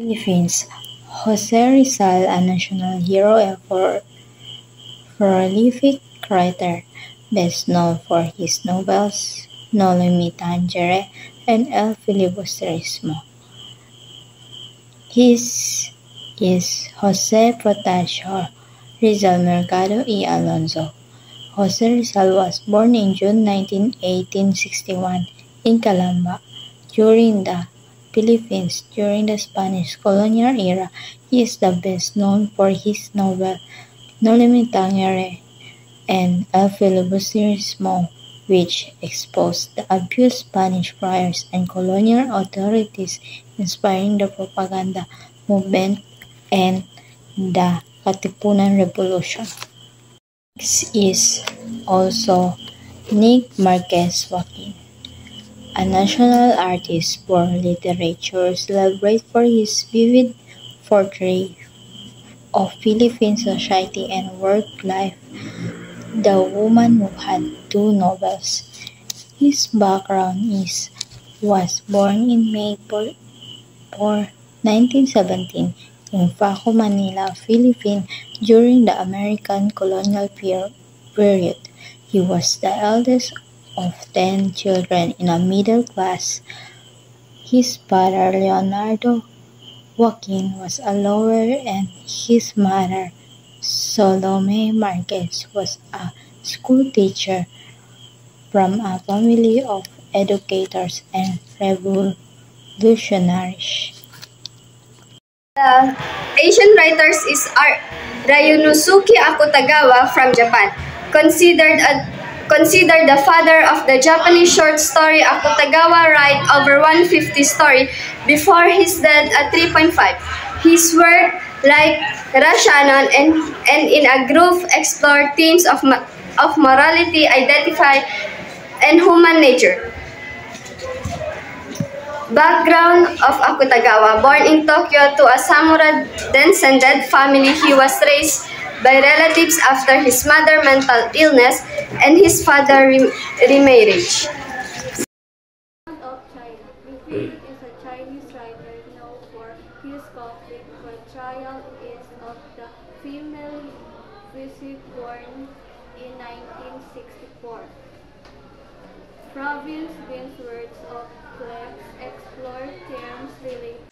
Philippines, Jose Rizal, a national hero and prolific writer, best known for his novels "Noli Me Tangere" and "El Filibusterismo". His is Jose Protasio Rizal Mercado y Alonso. Jose Rizal was born in June 19, 1861 in Calamba. During the Philippines during the Spanish colonial era, he is the best known for his novel "Noli Me Tangere" and "El Filibusterismo", which exposed the abused Spanish friars and colonial authorities, inspiring the propaganda movement and the Katipunan Revolution. Next is also Nick Marquez Joaquin, a national artist for literature celebrated for his vivid portrait of Philippine society and work life. The Woman Who Had Two Novels. His background is was born in May 4, 1917 in Faco, Manila, Philippines during the American colonial period. He was the eldest of 10 children in a middle class. His father, Leonardo Joaquin, was a lawyer and his mother, Salome Marquez, was a schoolteacher from a family of educators and revolutionaries. The Asian writer is Ryunosuke Akutagawa from Japan, considered the father of the Japanese short story. Akutagawa wrote over 150 stories before his death at 3.5. His work, like Rashanon and In a Groove, explore themes of morality, identity, and human nature. Background of Akutagawa. Born in Tokyo to a samurai descended family, he was raised by relatives after his mother's mental illness and his father's remarriage. Of China. Li is a Chinese writer known for his conflict portrayal of the female Physik born in 1964. Province Vince's works of Flex explore themes related